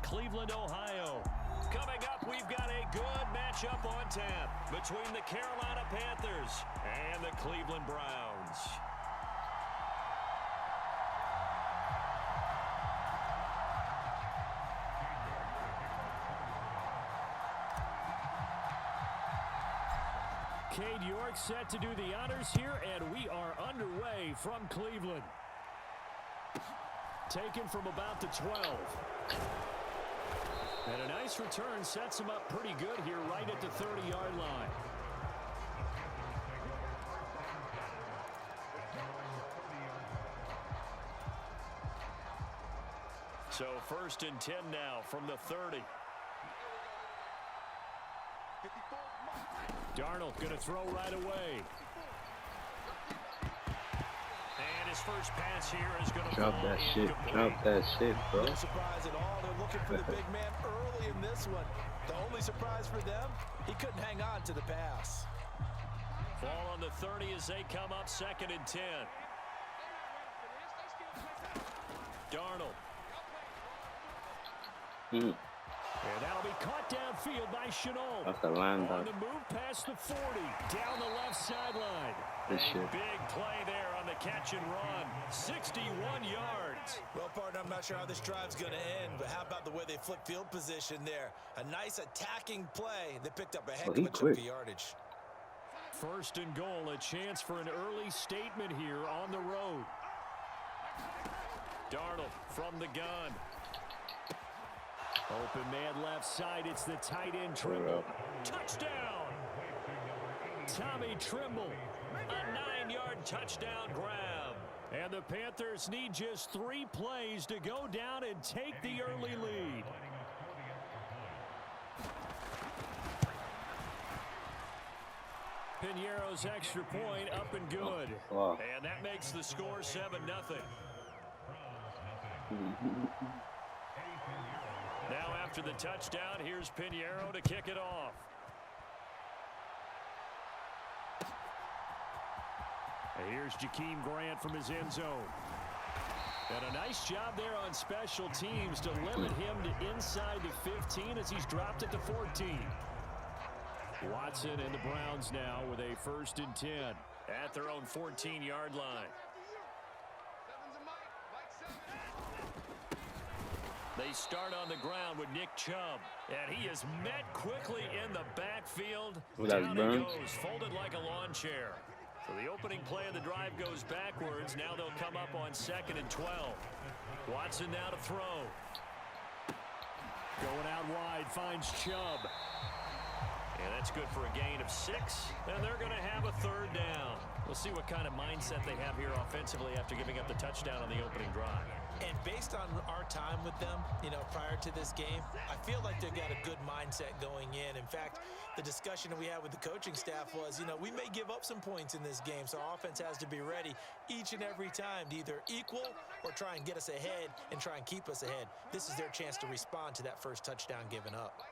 Cleveland, Ohio. Coming up, we've got a good matchup on tap between the Carolina Panthers and the Cleveland Browns. Cade York set to do the honors here, and we are underway from Cleveland. Taken from about the 12. And a nice return sets him up pretty good here right at the 30-yard line. So 1st and 10 now from the 30. Darnold going to throw right away. And his first pass here is going to drop that shit. Drop that shit, bro. No surprise at all. They're looking for the big man early in this one. The only surprise for them, he couldn't hang on to the pass. Ball on the 30 as they come up 2nd and 10. Darnold. And that'll be caught downfield by Shenault. That's a line on the move past the 40, down the left sideline. This shit. Big play there on the catch and run. 61 yards. Well, partner, I'm not sure how this drive's going to end, but how about the way they flip field position there? A nice attacking play. They picked up a heck of a chunk of yardage. 1st and goal, a chance for an early statement here on the road. Darnold from the gun. Open man left side. It's the tight end Trimble. Touchdown. Tommy Trimble. A 9-yard touchdown grab. And the Panthers need just 3 plays to go down and take the early lead. Piñeiro's extra point up and good. And that makes the score 7-0. Now after the touchdown, here's Piñeiro to kick it off. And here's Jakeem Grant from his end zone. And a nice job there on special teams to limit him to inside the 15 as he's dropped it to 14. Watson and the Browns now with a 1st and 10 at their own 14-yard line. They start on the ground with Nick Chubb. And he is met quickly in the backfield. Down he goes, folded like a lawn chair. So the opening play of the drive goes backwards. Now they'll come up on 2nd and 12. Watson now to throw. Going out wide, finds Chubb. And that's good for a gain of 6. And they're going to have a 3rd down. We'll see what kind of mindset they have here offensively after giving up the touchdown on the opening drive. And based on our time with them, prior to this game, I feel like they've got a good mindset going in. In fact, the discussion that we had with the coaching staff was, we may give up some points in this game, so our offense has to be ready each and every time to either equal or try and get us ahead and try and keep us ahead. This is their chance to respond to that first touchdown given up.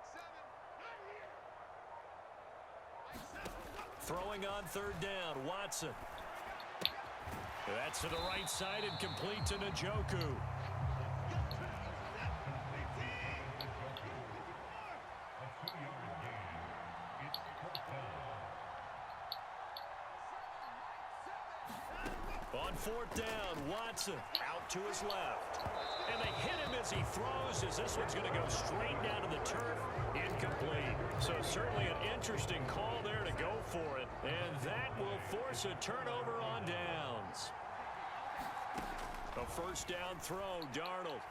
Throwing on 3rd down, Watson. That's to the right side and complete to Njoku. On 4th down, Watson out to his left. And they hit him as he throws, as this one's going to go straight down to the turf. Incomplete. So certainly an interesting call there to go for it. And that will force a turnover on downs. A 1st down throw, Darnold.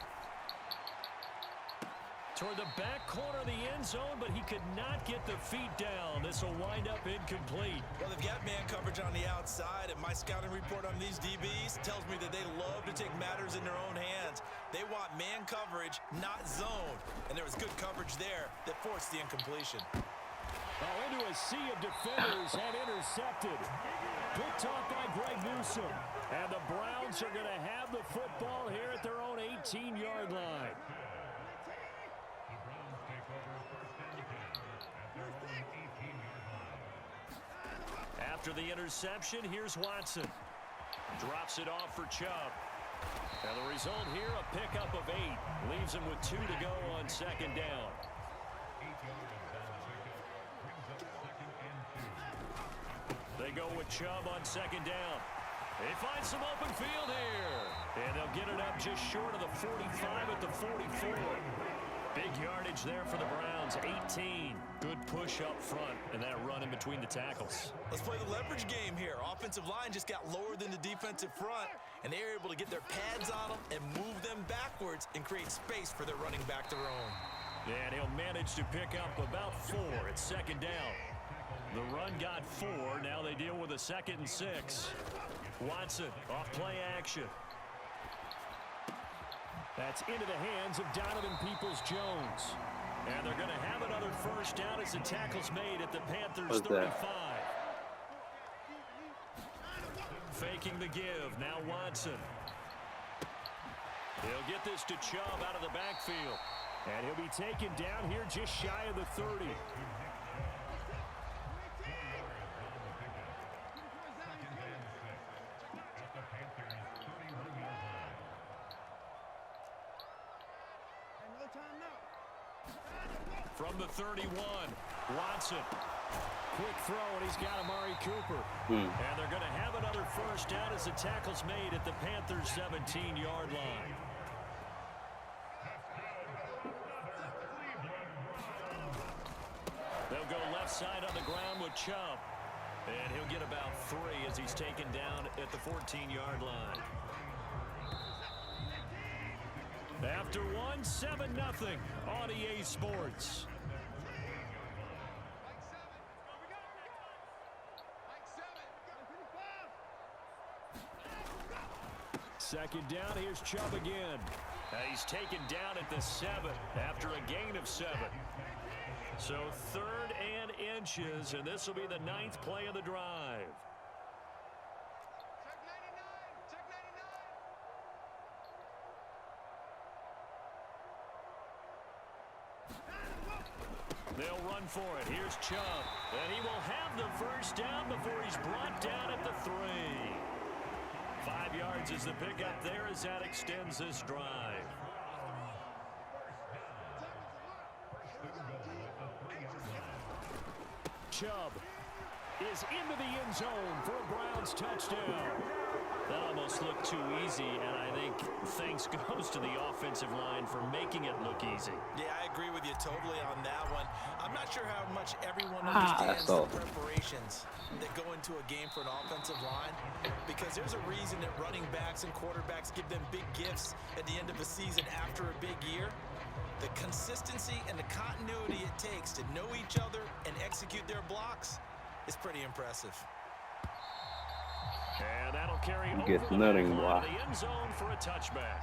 Toward the back corner of the end zone, but he could not get the feet down. This will wind up incomplete. Well, they've got man coverage on the outside, and my scouting report on these DBs tells me that they love to take matters in their own hands. They want man coverage, not zone. And there was good coverage there that forced the incompletion. Oh, into a sea of defenders and intercepted. Picked off by Greg Newsome. And the Browns are going to have the football here at their own 18-yard line. After the interception, here's Watson. Drops it off for Chubb. And the result here, a pickup of 8. Leaves him with 2 to go on second down. They go with Chubb on second down. They find some open field here. And they'll get it up just short of the 45 at the 44. Big yardage there for the Browns, 18. Good push up front, and that run in between the tackles. Let's play the leverage game here. Offensive line just got lower than the defensive front, and they were able to get their pads on them and move them backwards and create space for their running back to roam. And he'll manage to pick up about 4 at second down. The run got 4. Now they deal with a 2nd and 6. Watson off play action. That's into the hands of Donovan Peoples-Jones. And they're going to have another first down as the tackle's made at the Panthers' 35. Faking the give. Now Watson. He'll get this to Chubb out of the backfield. And he'll be taken down here just shy of the 30. From the 31, Watson. Quick throw, and he's got Amari Cooper. And they're going to have another first down as the tackle's made at the Panthers' 17-yard line. They'll go left side on the ground with Chubb. And he'll get about 3 as he's taken down at the 14-yard line. After 1, 7-0 on EA Sports. Second down, here's Chubb again. He's taken down at the 7 after a gain of 7. So 3rd and inches, and this will be the 9th play of the drive. They'll run for it. Here's Chubb. And he will have the first down before he's brought down at the 3. 5 yards is the pickup there as that extends this drive. Chubb is into the end zone for a Browns touchdown. That almost looked too easy, and I think thanks goes to the offensive line for making it look easy. Yeah, I agree with you totally on that one. I'm not sure how much everyone understands the preparations that go into a game for an offensive line, because there's a reason that running backs and quarterbacks give them big gifts at the end of the season after a big year. The consistency and the continuity it takes to know each other and execute their blocks is pretty impressive. And that'll carry over Gets the nothing, boy. end zone for a touchback.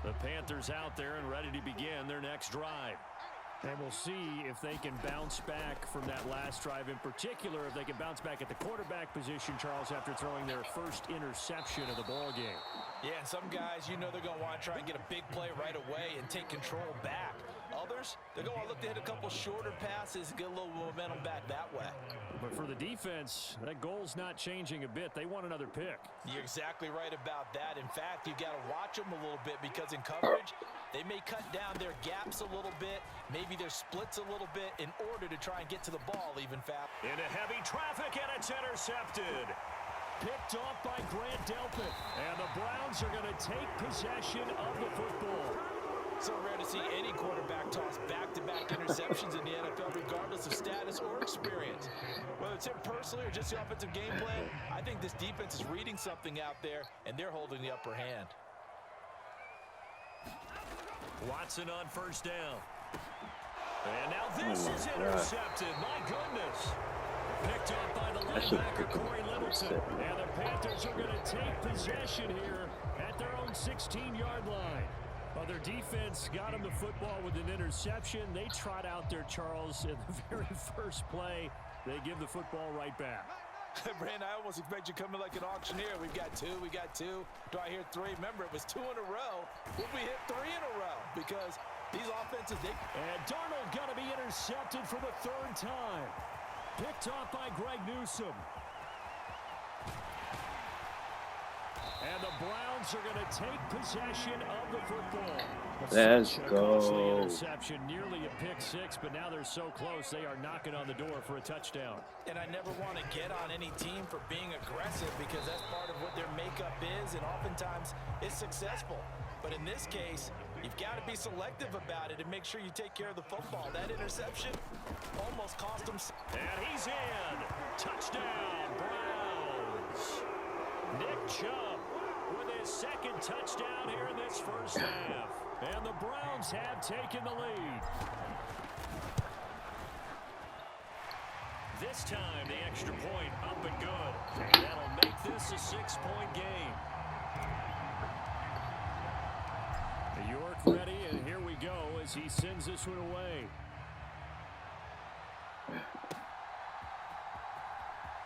The Panthers out there and ready to begin their next drive. And we'll see if they can bounce back from that last drive, in particular, if they can bounce back at the quarterback position, Charles, after throwing their first interception of the ball game. Yeah, and some guys, you know they're going to want to try and get a big play right away and take control back. Others, they're going to look to hit a couple shorter passes and get a little momentum back that way. But for the defense, that goal's not changing a bit. They want another pick. You're exactly right about that. In fact, you've got to watch them a little bit, because in coverage, they may cut down their gaps a little bit, maybe their splits a little bit, in order to try and get to the ball even faster. Into heavy traffic, and it's intercepted. Picked off by Grant Delpit. And the Browns are going to take possession of the football. So rare to see any quarterback toss back-to-back interceptions in the NFL, regardless of status or experience. Whether it's him personally or just the offensive game plan, I think this defense is reading something out there, and they're holding the upper hand. Watson on first down. And now this is intercepted. My goodness. Picked up by the linebacker, Corey Littleton. And the Panthers are going to take possession here at their own 16-yard line. Well, their defense got them the football with an interception. They trot out there, Charles, in the very first play. They give the football right back. Brandon, I almost expect you coming like an auctioneer. We got two. Do I hear three? Remember, it was 2 in a row. Would we hit 3 in a row? Because these offenses, And Darnold going to be intercepted for the 3rd time. Picked off by Greg Newsome. And the Browns are going to take possession of the football. Let's Costly go. interception, nearly a pick 6, but now they're so close they are knocking on the door for a touchdown. And I never want to get on any team for being aggressive because that's part of what their makeup is, and oftentimes it's successful. But in this case, you've got to be selective about it and make sure you take care of the football. That interception almost cost them. And he's in. Touchdown, Browns. Nick Chubb with his 2nd touchdown here in this first half. And the Browns have taken the lead. This time, the extra point up and good. And that'll make this a 6-point game. York ready, and here we go as he sends this one away.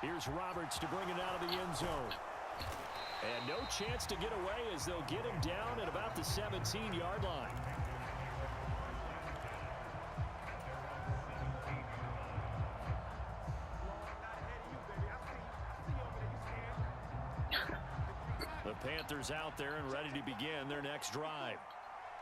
Here's Roberts to bring it out of the end zone. And no chance to get away as they'll get him down at about the 17-yard line. The Panthers out there and ready to begin their next drive.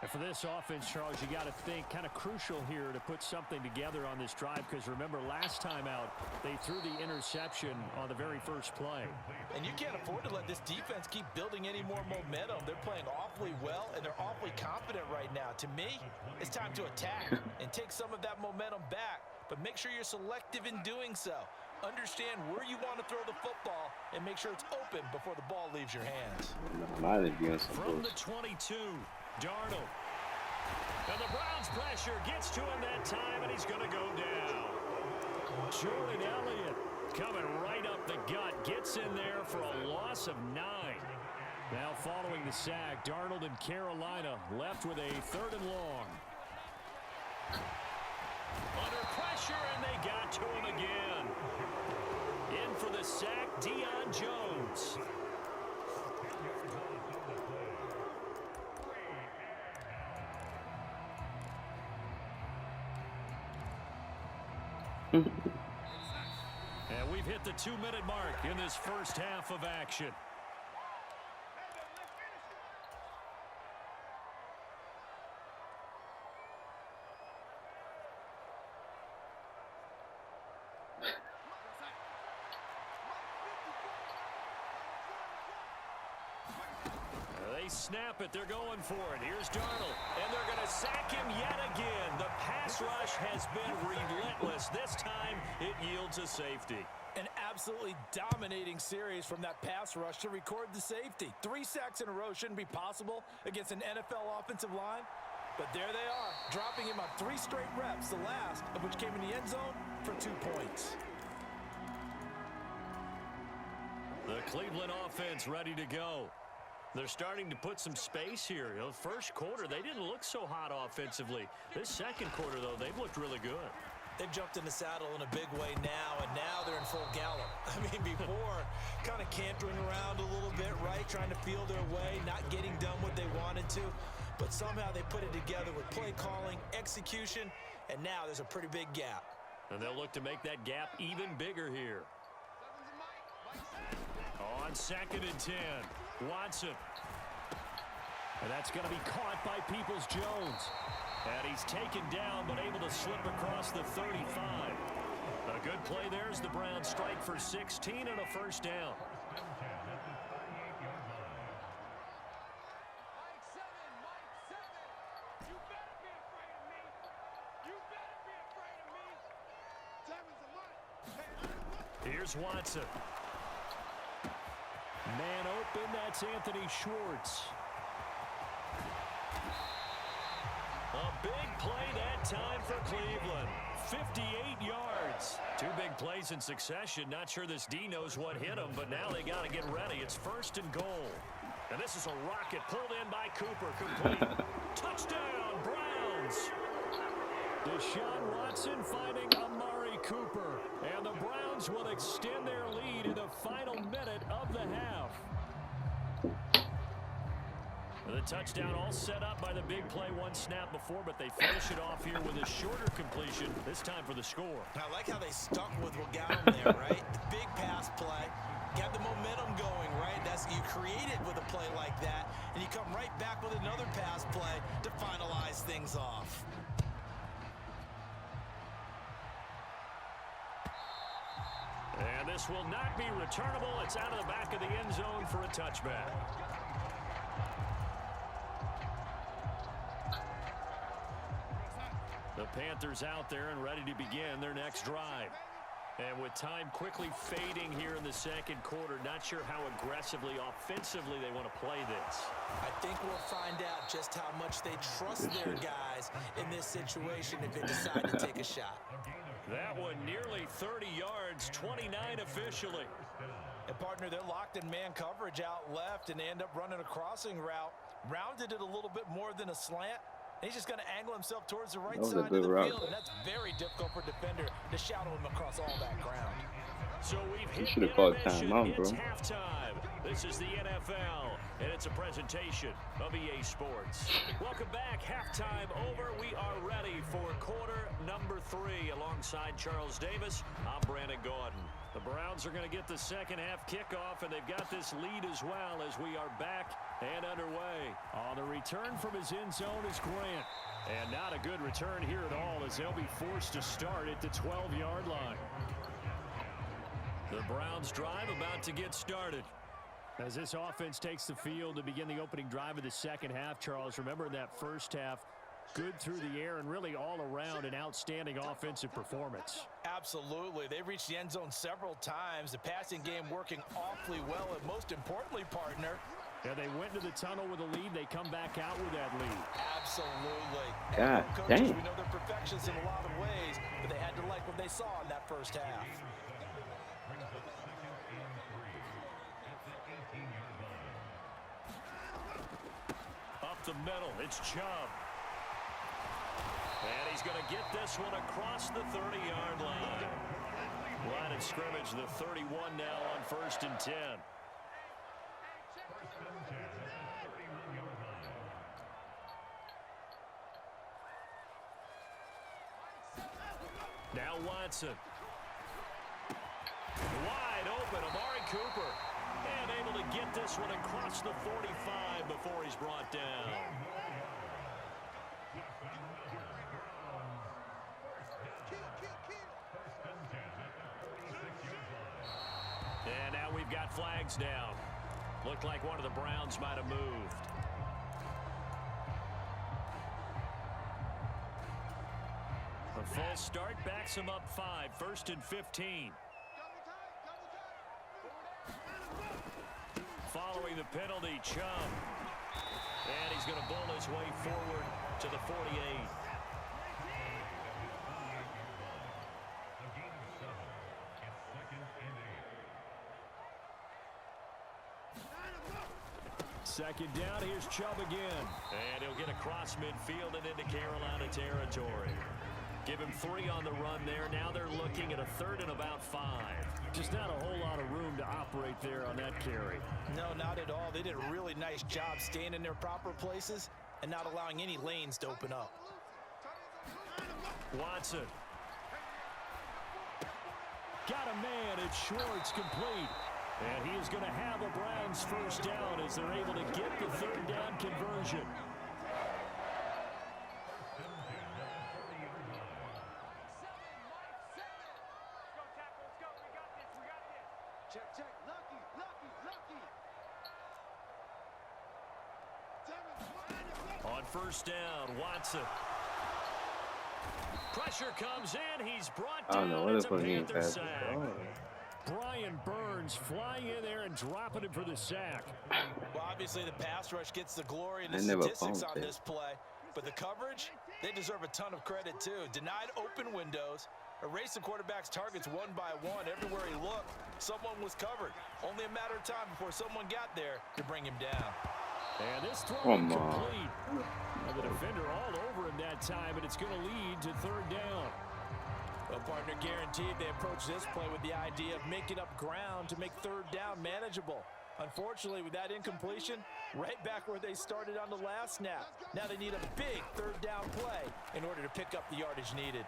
And for this offense, Charles, you got to think kind of crucial here to put something together on this drive because remember last time out they threw the interception on the very first play. And you can't afford to let this defense keep building any more momentum. They're playing awfully well and they're awfully confident right now. To me, it's time to attack and take some of that momentum back, but make sure you're selective in doing so. Understand where you want to throw the football and make sure it's open before the ball leaves your hands. From the 22. Darnold. And the Browns pressure gets to him that time, and he's going to go down. Jordan Elliott coming right up the gut. Gets in there for a loss of 9. Now following the sack, Darnold and Carolina left with a 3rd and long. Under pressure, and they got to him again. In for the sack, Deion Jones. And we've hit the 2-minute mark in this first half of action. They snap it. They're going for it. Here's Darnold. And they're going to sack him yet again. The pass rush has been relentless. This time, it yields a safety. An absolutely dominating series from that pass rush to record the safety. 3 sacks in a row shouldn't be possible against an NFL offensive line. But there they are, dropping him on 3 straight reps, the last of which came in the end zone for 2 points. The Cleveland offense ready to go. They're starting to put some space here. You know, first quarter, they didn't look so hot offensively. This second quarter, though, they've looked really good. They've jumped in the saddle in a big way now, and now they're in full gallop. I mean, before, kind of cantering around a little bit, right? Trying to feel their way, not getting done what they wanted to. But somehow they put it together with play calling, execution, and now there's a pretty big gap. And they'll look to make that gap even bigger here. On 2nd and 10, Watson. And that's going to be caught by Peoples-Jones. And he's taken down, but able to slip across the 35. A good play there as the Browns strike for 16 and a first down. Here's Watson. Man open, that's Anthony Schwartz. A big play that time for Cleveland. 58 yards. 2 big plays in succession. Not sure this D knows what hit him, but now they got to get ready. It's 1st and goal. And this is a rocket pulled in by Cooper. Complete. Touchdown, Browns. Deshaun Watson finding Amari Cooper. And the Browns Braves will extend their lead in the final minute of the half. The touchdown all set up by the big play one snap before, but they finish it off here with a shorter completion, this time for the score. I like how they stuck with what got them there, right? The big pass play, got the momentum going, right? That's you create it with a play like that, and you come right back with another pass play to finalize things off. And this will not be returnable. It's out of the back of the end zone for a touchback. The Panthers out there and ready to begin their next drive. And with time quickly fading here in the second quarter, not sure how aggressively, offensively they want to play this. I think we'll find out just how much they trust their guys in this situation if they decide to take a shot. That one nearly 30 yards, 29 officially. And partner, they're locked in man coverage out left, and they end up running a crossing route. Rounded it a little bit more than a slant. And he's just going to angle himself towards the right side of the field, and that's very difficult for a defender to shadow him across all that ground. So we've hit should have called timeout, bro. It's halftime. This is the NFL, and it's a presentation of EA Sports. Welcome back. Halftime over. We are ready for quarter number 3. Alongside Charles Davis, I'm Brandon Gaudin. The Browns are going to get the second half kickoff, and they've got this lead as well as we are back and underway. On the return from his end zone is Grant. And not a good return here at all as they'll be forced to start at the 12-yard line. The Browns drive about to get started. As this offense takes the field to begin the opening drive of the second half, Charles, remember in that first half, good through the air and really all around an outstanding offensive performance. Absolutely. They reached the end zone several times. The passing game working awfully well, and most importantly, partner, yeah, they went to the tunnel with a lead. They come back out with that lead. Absolutely. God coaches, dang. we know they're perfectionists in a lot of ways, but they had to like what they saw in that first half. Up the middle, it's Chubb. And he's going to get this one across the 30-yard line. Line of scrimmage, the 31 now on 1st and 10. Now Watson. Wide open, Amari Cooper. And able to get this one across the 45 before he's brought down. And now we've got flags down. Looked like one of the Browns might have moved. A full start backs him up 5, 1st and 15. Following the penalty, Chubb. And he's going to bull his way forward to the 48. Second down, here's Chubb again. And he'll get across midfield and into Carolina territory. Give him 3 on the run there. Now they're looking at a 3rd and about 5. Just not a whole lot of room to operate there on that carry. No, not at all. They did a really nice job staying in their proper places and not allowing any lanes to open up. Watson. Got a man. It's Schwartz, complete. And he is going to have a Browns first down as they're able to get the 3rd down conversion. On first down, Watson. Pressure comes in. He's brought down. I don't know what It's the a fuck he Panther passes. sack. Oh. Brian Burns flying in there and dropping him for the sack. Well, obviously the pass rush gets the glory and the I never statistics found on it. this play, but the coverage, they deserve a ton of credit too. Denied open windows, erased the quarterback's targets one by one. Everywhere he looked, someone was covered. Only a matter of time before someone got there to bring him down. And this throw Come on. incomplete. And the defender all over him that time, and it's going to lead to 3rd down. Well, partner, guaranteed they approach this play with the idea of making up ground to make third down manageable. Unfortunately, with that incompletion, right back where they started on the last snap. Now they need a big third down play in order to pick up the yardage needed.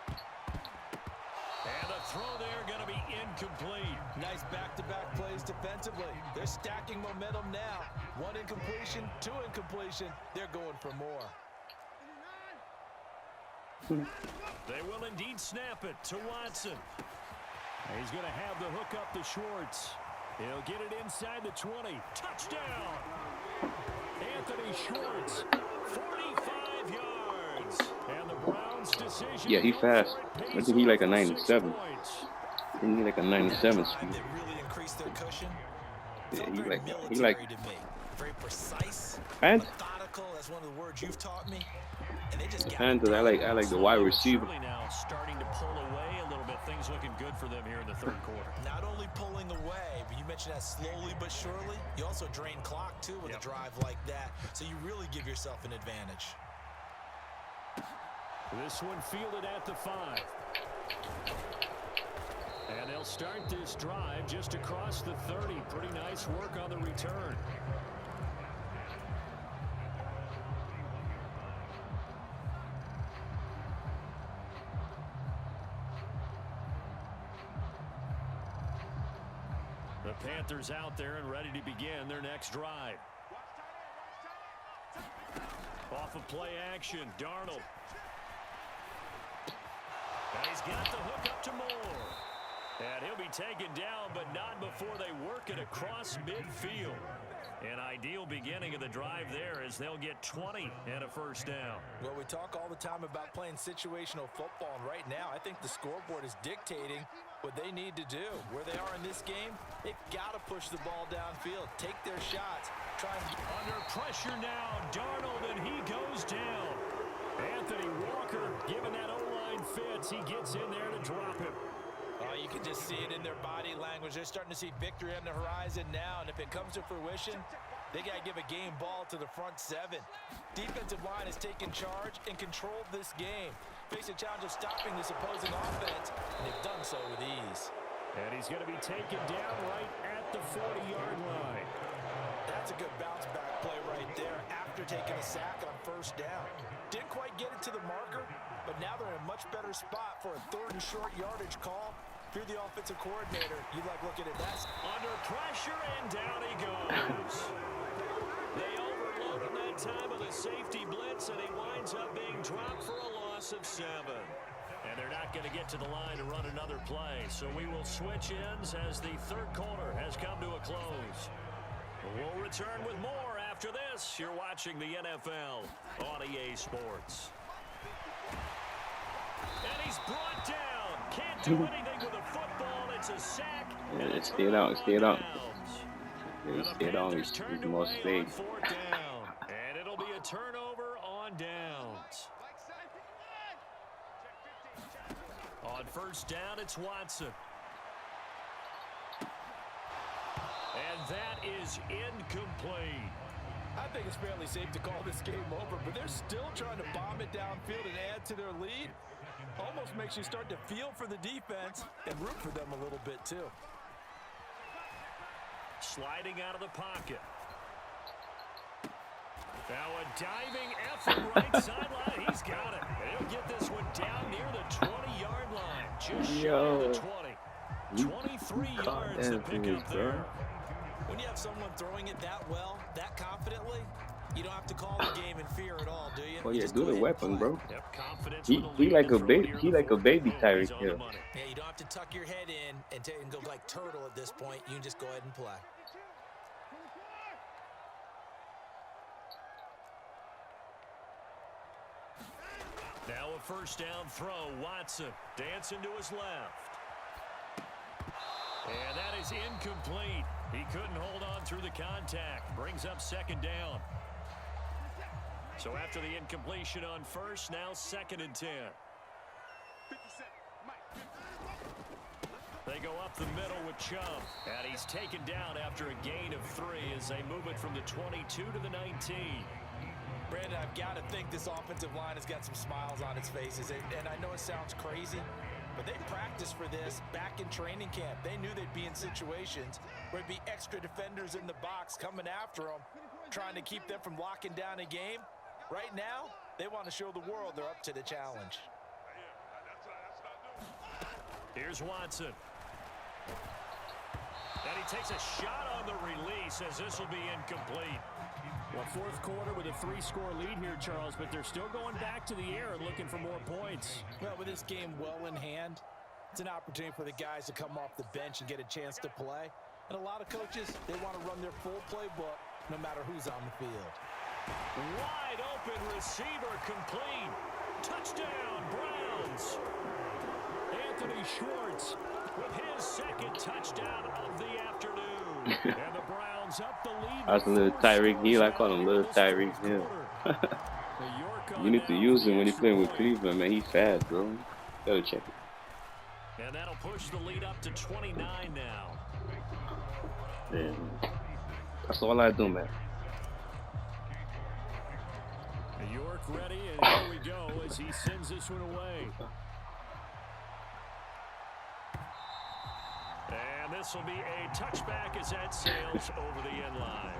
And the throw there going to be incomplete. Nice back-to-back plays defensively. They're stacking momentum now. One incompletion, two incompletion. They're going for more. They will indeed snap it to Watson. He's going to have the hook up to Schwartz. He'll get it inside the 20. Touchdown! Anthony Schwartz, 45 yards. And the Browns' decision. Yeah, he fast. I think he like a 97. I think he like a 97 speed. They really increased their cushion. Yeah, he like to me. Very precise, and methodical. That's one of the words you've taught me. And they just and I like the wide receiver. Now starting to pull away a little bit. Things looking good for them here in the third quarter. Not only pulling away, but you mentioned that slowly but surely. You also drain clock too with a drive like that. So you really give yourself an advantage. This one fielded at the 5. And they'll start this drive just across the 30. Pretty nice work on the return. The Panthers out there and ready to begin their next drive. Off of play action, Darnold. And he's got the hook up to Moore. And he'll be taken down, but not before they work it across midfield. An ideal beginning of the drive there as they'll get 20 and a first down. Well, we talk all the time about playing situational football, and right now I think the scoreboard is dictating what they need to do. Where they are in this game, they've got to push the ball downfield, take their shots, try and get under pressure now, Darnold, and he goes down. Anthony Walker, given that O-line fits, he gets in there to drop him. Oh, you can just see it in their body language. They're starting to see victory on the horizon now, and if it comes to fruition, they got to give a game ball to the front 7. Defensive line has taken charge and controlled this game. Face a challenge of stopping this opposing offense, and they've done so with ease. And he's going to be taken down right at the 40-yard line. That's a good bounce-back play right there after taking a sack on first down. Didn't quite get it to the marker, but now they're in a much better spot for a third and short yardage call. If you're the offensive coordinator, you like looking at that. Under pressure, and down he goes. They overload him that time with a safety blitz, and he winds up being dropped for a loss of 7. And they're not going to get to the line to run another play, so we will switch ends as the third quarter has come to a close. We'll return with more after this. You're watching the NFL on EA Sports. And he's brought down. Can't do anything with a football. It's a sack. Yeah, let's get out. Let's get out. Let's get on. He's more safe. And it'll be a turnover on downs. On first down, it's Watson. And that is incomplete. I think it's fairly safe to call this game over, but they're still trying to bomb it downfield and add to their lead. Almost makes you start to feel for the defense and root for them a little bit too. Sliding out of the pocket. Now a diving effort right sideline. He's got it. He'll get this one down near the 20-yard line. Just shy of the 20. 23 yards to pick up there. When you have someone throwing it that well, that confidently, you don't have to call the game in fear at all, do you? Oh yeah, do the weapon, bro. Yep, confidence He like a baby. He like a baby Tyreek Hill. Yeah, you don't have to tuck your head in and go like turtle at this point. You can just go ahead and play. Now a first down throw. Watson dancing to his left. And that is incomplete. He couldn't hold on through the contact. Brings up second down. So after the incompletion on first, now 2nd and 10. They go up the middle with Chubb. And he's taken down after a gain of 3 as they move it from the 22 to the 19. Brandon, I've got to think this offensive line has got some smiles on its faces. And I know it sounds crazy, but they practiced for this back in training camp. They knew they'd be in situations where there'd be extra defenders in the box coming after them, trying to keep them from locking down a game. Right now, they want to show the world they're up to the challenge. Here's Watson. And he takes a shot on the release as this will be incomplete. Well, fourth quarter with a 3-score lead here, Charles, but they're still going back to the air and looking for more points. Well, with this game well in hand, it's an opportunity for the guys to come off the bench and get a chance to play. And a lot of coaches, they want to run their full playbook no matter who's on the field. Wide open receiver complete. Touchdown, Browns. Anthony Schwartz With his second touchdown of the afternoon. And the Browns up the lead. That's a little Tyreek Hill. I call him little Tyreek Hill. You need to use him when he's playing with Cleveland, man. He's fast, bro. Gotta check it. And that'll push the lead up to 29 now. Yeah. That's all I do, man. York ready, and here we go as he sends this one away. And this will be a touchback as that sails over the end line.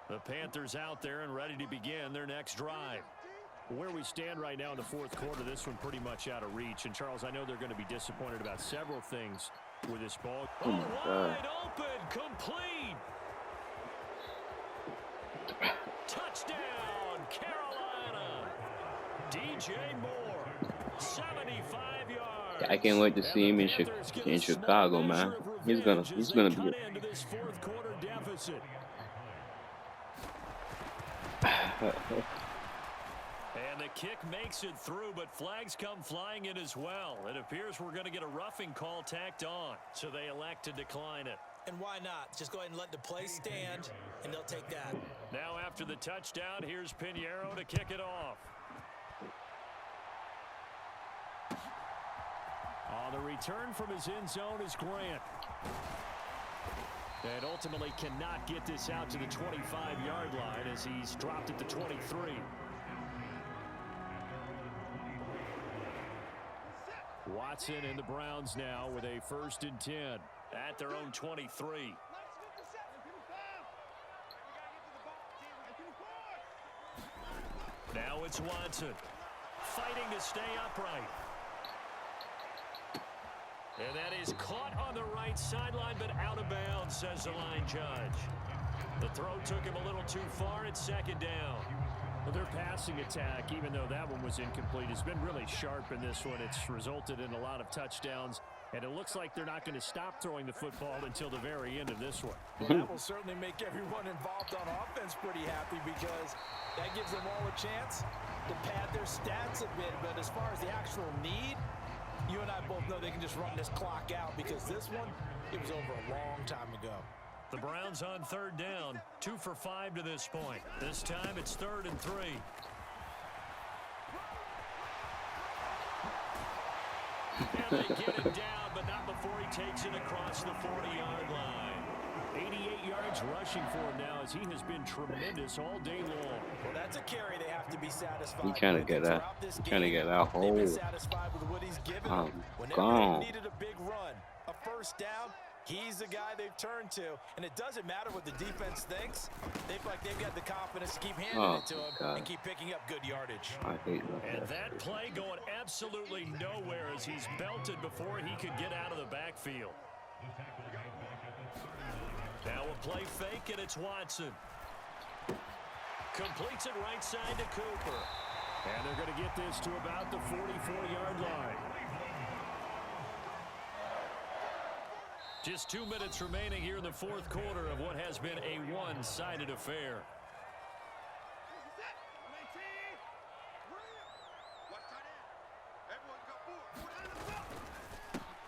The Panthers out there and ready to begin their next drive. Where we stand right now in the fourth quarter, this one pretty much out of reach. And, Charles, I know they're going to be disappointed about several things with this ball. Oh, my God. Wide open, complete. Touchdown, Carolina. DJ Moore, 75 yards. I can't wait to see him in Chicago, man. He's gonna be. Into this fourth quarter deficit. And the kick makes it through, but flags come flying in as well. It appears we're going to get a roughing call tacked on, so they elect to decline it. And why not? Just go ahead and let the play stand, and they'll take that. Now after the touchdown, here's Pinheiro to kick it off. On the return from his end zone is Grant. And ultimately cannot get this out to the 25-yard line as he's dropped at the 23. Watson and the Browns now with a 1st and 10 at their own 23. Now it's Watson fighting to stay upright. And that is caught on the right sideline, but out of bounds, says the line judge. The throw took him a little too far. It's 2nd down. Well, their passing attack, even though that one was incomplete, has been really sharp in this one. It's resulted in a lot of touchdowns, and it looks like they're not going to stop throwing the football until the very end of this one. Well, that will certainly make everyone involved on offense pretty happy because that gives them all a chance to pad their stats a bit. But as far as the actual need, you and I both know they can just run this clock out because this one, it was over a long time ago. The Browns on 3rd down, 2 for 5 to this point. This time it's 3rd and 3. And they get him down, but not before he takes it across the 40-yard line. 88 yards rushing for him now as he has been tremendous all day long. Well, that's a carry they have to be satisfied He's trying to get out. Trying to get out. They've been satisfied with what he's given them. Whenever they needed a big run, a 1st down, he's the guy they've turned to. And it doesn't matter what the defense thinks. They feel like they've got the confidence to keep handing it to him and keep picking up good yardage. I hate And that. that play going absolutely nowhere as he's belted before he could get out of the backfield. Now a play fake, and it's Watson. Completes it right side to Cooper. And they're going to get this to about the 44-yard line. Just 2 minutes remaining here in the fourth quarter of what has been a one-sided affair.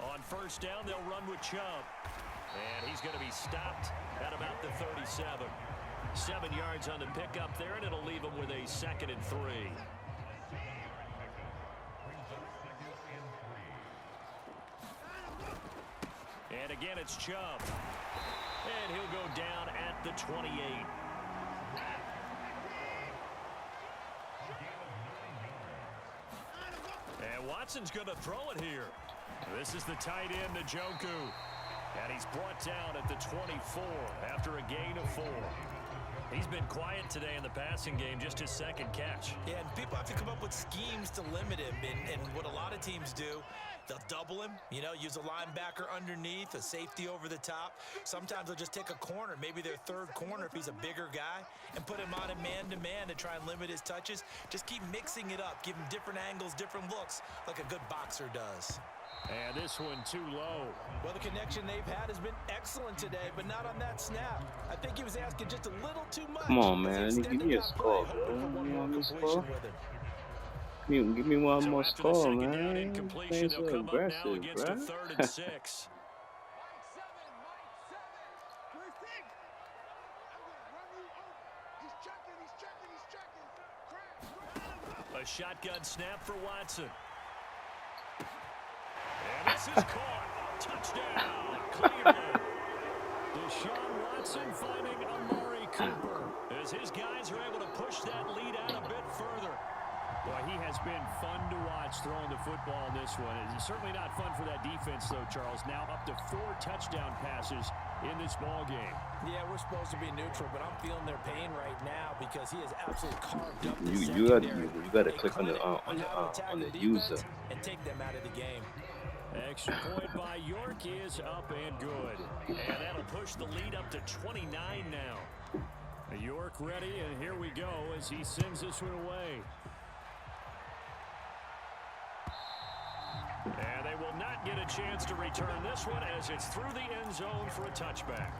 On 1st down, they'll run with Chubb. And he's going to be stopped at about the 37. 7 yards on the pickup there, and it'll leave him with a 2nd and 3. Again, it's Chubb. And he'll go down at the 28. And Watson's going to throw it here. This is the tight end, Njoku. And he's brought down at the 24 after a gain of 4. He's been quiet today in the passing game, just his second catch. Yeah, and people have to come up with schemes to limit him. And what a lot of teams do, they'll double him, you know, use a linebacker underneath, a safety over the top. Sometimes they'll just take a corner, maybe their third corner if he's a bigger guy, and put him on a man-to-man to try and limit his touches. Just keep mixing it up, give him different angles, different looks, like a good boxer does. And this one too low. Well, the connection they've had has been excellent today, but not on that snap. I think he was asking just a little too much. Come on, man. Give me a score, bro. Give me one more score, man. Playing so aggressive, bro. A shotgun snap for Watson. And this is caught. Touchdown. Cleveland. Deshaun Watson finding Amari Cooper as his guys are able to push that lead out a bit further. Boy, he has been fun to watch throwing the football in this one. It's certainly not fun for that defense, though, Charles. Now up to 4 touchdown passes in this ball game. Yeah, we're supposed to be neutral, but I'm feeling their pain right now because he has absolutely carved up the you gotta click on the user and take them out of the game. Extra point by York is up and good. And that'll push the lead up to 29 now. York ready, and here we go as he sends this one away. And they will not get a chance to return this one as it's through the end zone for a touchback.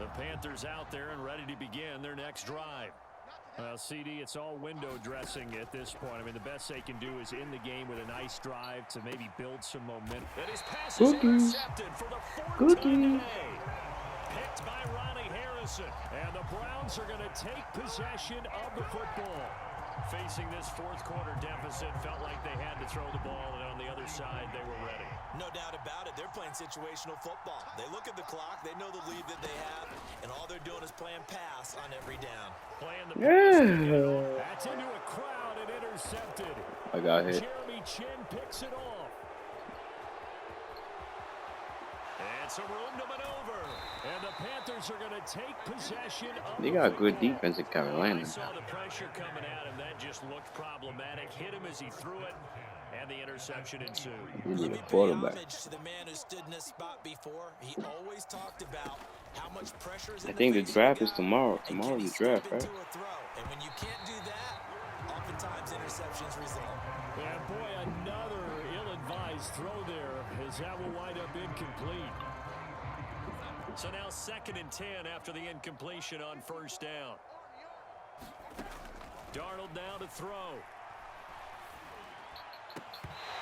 The Panthers out there and ready to begin their next drive. Well, CD, it's all window dressing at this point. I mean, the best they can do is end the game with a nice drive to maybe build some momentum. And his pass is intercepted for the 4th time today. Picked by Ronnie Harrison. And the Browns are going to take possession of the football. Facing this 4th quarter deficit, felt like they had to throw the ball, and on the other side, they were ready. No doubt about it. They're playing situational football. They look at the clock, they know the lead that they have, and all they're doing is playing pass on every down. Playing the Yeah. That's into a crowd and intercepted. I got hit. Jeremy Chin picks it off. And some room to maneuver. And the Panthers are going to take possession of They got good defense in Carolina. I saw the pressure coming at him. That just looked problematic. Hit him as he threw it, and the interception ensued. You Let need me a pay quarterback. homage to the man who stood in this spot before. He always talked about how much pressure is in I think the face of draft guy, is tomorrow. and can Tomorrow's he the draft, step right? into a throw. And when you can't do that, oftentimes interceptions result. And boy, another ill-advised throw there as that will wind up incomplete. So now 2nd and 10 after the incompletion on 1st down. Darnold now to throw.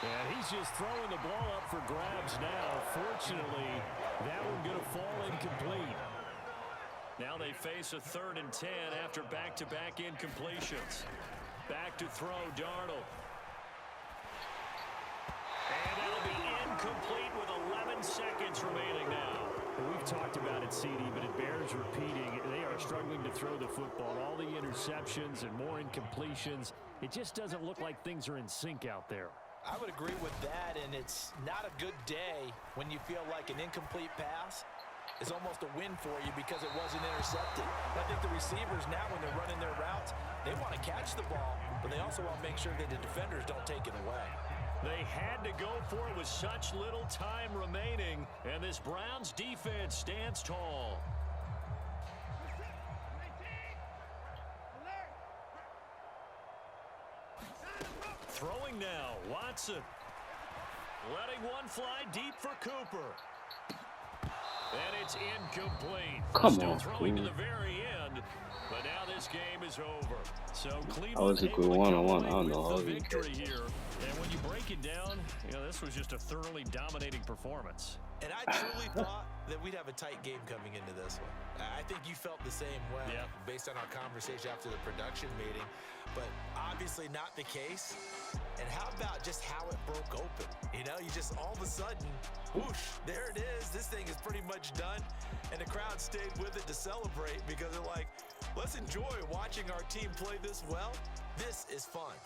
And he's just throwing the ball up for grabs now. Fortunately, that one going to fall incomplete. Now they face a 3rd and 10 after back-to-back incompletions. Back to throw, Darnold. And that'll be incomplete with 11 seconds remaining now. We've talked about it, CD, but it bears repeating. They are struggling to throw the football. All the interceptions and more incompletions. It just doesn't look like things are in sync out there. I would agree with that, and it's not a good day when you feel like an incomplete pass is almost a win for you because it wasn't intercepted. I think the receivers now, when they're running their routes, they want to catch the ball, but they also want to make sure that the defenders don't take it away. They had to go for it with such little time remaining, and this Browns defense stands tall. Throwing now, Watson. Letting one fly deep for Cooper. And it's incomplete. Come Still on, throwing to cool. the very end, but now this game is over. So Cleveland That was a good able to come one-on-one. away I don't know with how the he victory here. And when you break it down, this was just a thoroughly dominating performance. And I truly thought that we'd have a tight game coming into this one. I think you felt the same way based on our conversation after the production meeting, but obviously not the case. And how about just how it broke open? You know, you just all of a sudden, whoosh, there it is. This thing is pretty much done. And the crowd stayed with it to celebrate because they're like, let's enjoy watching our team play this well. This is fun.